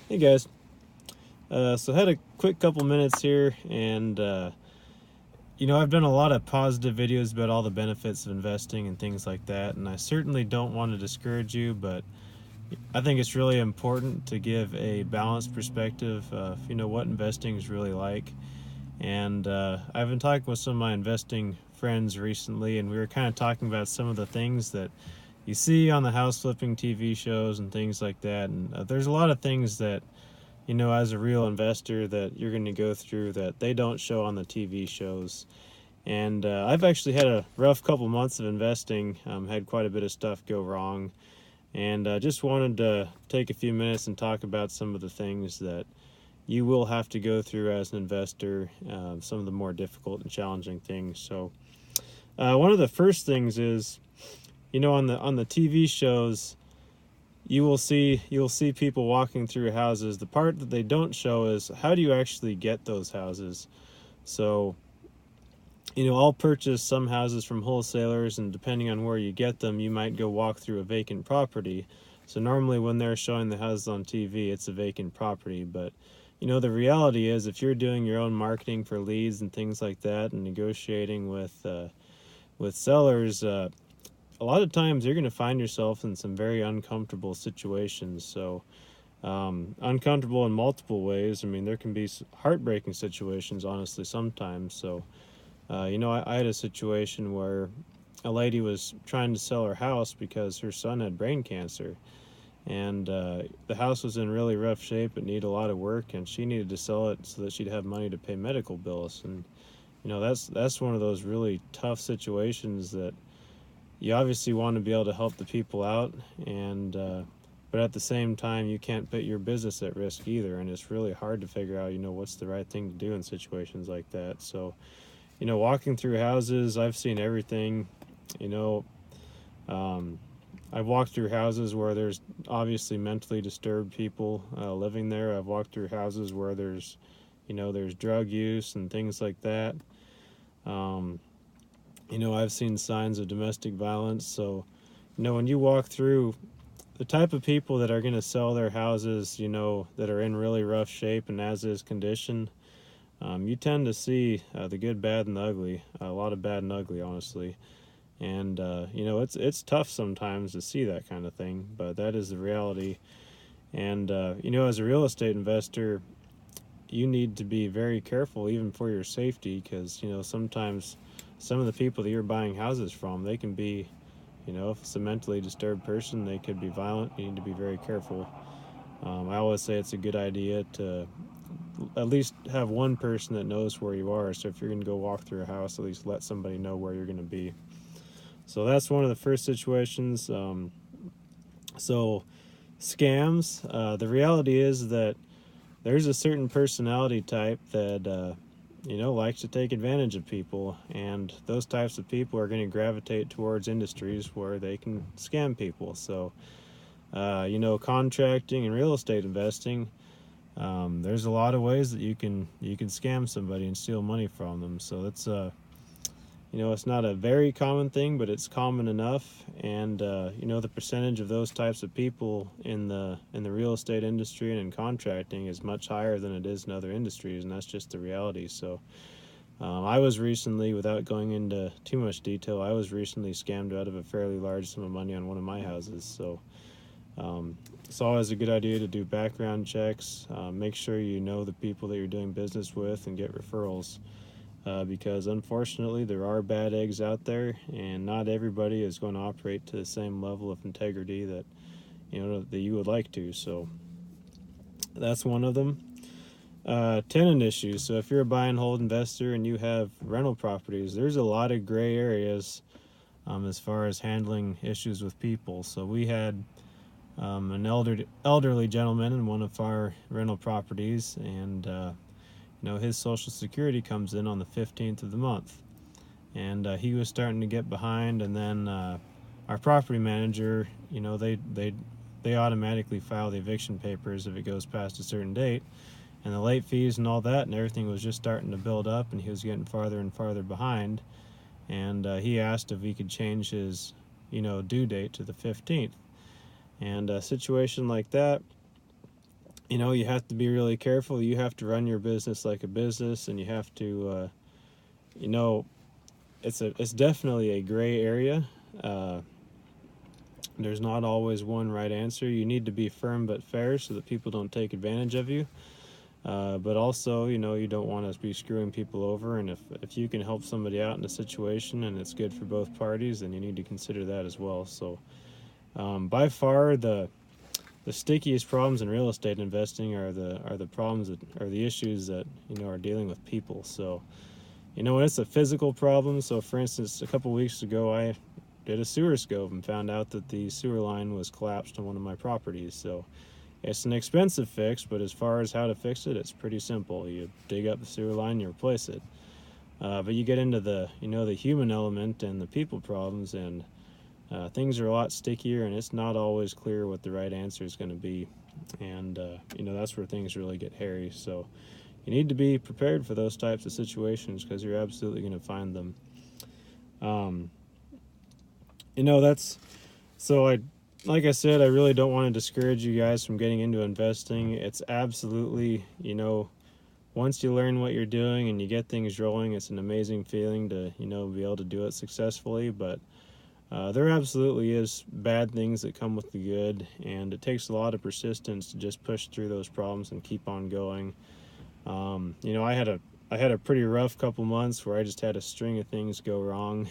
Hey guys, so had a quick couple minutes here, and I've done a lot of positive videos about all the benefits of investing and things like that, and I certainly don't want to discourage you, but I think it's really important to give a balanced perspective of what investing is really like. And I've been talking with some of my investing friends recently, and we were kind of talking about some of the things that you see on the house flipping TV shows and things like that. And there's a lot of things that as a real investor that you're going to go through that they don't show on the TV shows. And I've actually had a rough couple months of investing, had quite a bit of stuff go wrong, and just wanted to take a few minutes and talk about some of the things that you will have to go through as an investor, some of the more difficult and challenging things. So, one of the first things is, on the TV shows, you'll see people walking through houses. The part that they don't show is how do you actually get those houses. So, I'll purchase some houses from wholesalers, and depending on where you get them, you might go walk through a vacant property. So normally when they're showing the houses on TV, it's a vacant property. But the reality is, if you're doing your own marketing for leads and things like that, and negotiating with sellers, a lot of times you're going to find yourself in some very uncomfortable situations. So uncomfortable in multiple ways. I mean, there can be heartbreaking situations, honestly, sometimes. So I had a situation where a lady was trying to sell her house because her son had brain cancer, and the house was in really rough shape. It needed a lot of work, and she needed to sell it so that she'd have money to pay medical bills. And that's one of those really tough situations that you obviously want to be able to help the people out, and but at the same time you can't put your business at risk either, and it's really hard to figure out what's the right thing to do in situations like that. So walking through houses, I've seen everything. You know, um, I've walked through houses where there's obviously mentally disturbed people living there. I've walked through houses where there's drug use and things like that. Um, I've seen signs of domestic violence. So, when you walk through, the type of people that are going to sell their houses, that are in really rough shape and as is condition, you tend to see the good, bad, and the ugly. A lot of bad and ugly, honestly. And it's tough sometimes to see that kind of thing, but that is the reality. And as a real estate investor, you need to be very careful, even for your safety, because sometimes some of the people that you're buying houses from, they can be, if it's a mentally disturbed person, they could be violent. You need to be very careful. I always say it's a good idea to at least have one person that knows where you are. So if you're going to go walk through a house, at least let somebody know where you're going to be. So that's one of the first situations. So scams. The reality is that there's a certain personality type that likes to take advantage of people, and those types of people are going to gravitate towards industries where they can scam people. So contracting and real estate investing. There's a lot of ways that you can scam somebody and steal money from them. So that's it's not a very common thing, but it's common enough. And the percentage of those types of people in the real estate industry and in contracting is much higher than it is in other industries, and that's just the reality. So I was recently, without going into too much detail, I was recently scammed out of a fairly large sum of money on one of my houses. So it's always a good idea to do background checks. Make sure you know the people that you're doing business with and get referrals, because unfortunately there are bad eggs out there, and not everybody is going to operate to the same level of integrity that that you would like to. So that's one of them. Tenant issues. So if you're a buy and hold investor and you have rental properties, there's a lot of gray areas as far as handling issues with people. So we had an elderly gentleman in one of our rental properties, and his social security comes in on the 15th of the month, and he was starting to get behind. And then our property manager, they automatically file the eviction papers if it goes past a certain date, and the late fees and all that and everything was just starting to build up, and he was getting farther and farther behind. And he asked if we could change his due date to the 15th. And a situation like that, you have to be really careful. You have to run your business like a business, and you have to, it's definitely a gray area. There's not always one right answer. You need to be firm but fair so that people don't take advantage of you. But also, you don't want to be screwing people over. And if you can help somebody out in a situation and it's good for both parties, then you need to consider that as well. So, by far, the stickiest problems in real estate investing are the problems that are the issues that are dealing with people. So, when it's a physical problem. So, for instance, a couple weeks ago, I did a sewer scope and found out that the sewer line was collapsed on one of my properties. So it's an expensive fix, but as far as how to fix it, it's pretty simple. You dig up the sewer line, you replace it. But you get into the the human element and the people problems, and things are a lot stickier, and it's not always clear what the right answer is going to be. And that's where things really get hairy. So you need to be prepared for those types of situations, because you're absolutely going to find them. That's so like I said, I really don't want to discourage you guys from getting into investing. It's absolutely, once you learn what you're doing and you get things rolling, it's an amazing feeling to, be able to do it successfully. But there absolutely is bad things that come with the good, and it takes a lot of persistence to just push through those problems and keep on going. I had a pretty rough couple months where I just had a string of things go wrong.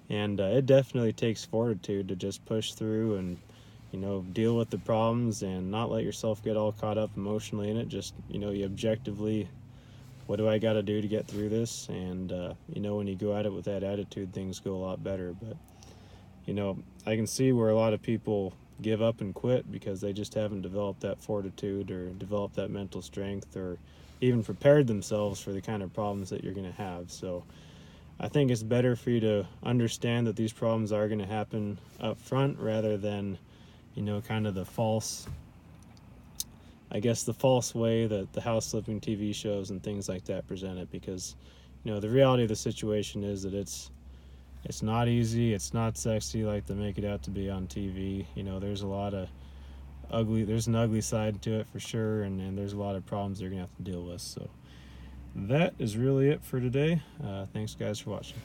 And it definitely takes fortitude to just push through and deal with the problems and not let yourself get all caught up emotionally in it. Just you objectively, what do I got to do to get through this? And when you go at it with that attitude, things go a lot better. But I can see where a lot of people give up and quit because they just haven't developed that fortitude or developed that mental strength or even prepared themselves for the kind of problems that you're going to have. So I think it's better for you to understand that these problems are going to happen up front, rather than kind of the false way that the house flipping TV shows and things like that present it. Because the reality of the situation is that it's not easy, it's not sexy like they make it out to be on TV. There's a lot of there's an ugly side to it for sure, and there's a lot of problems they're gonna have to deal with. So that is really it for today. Thanks guys for watching.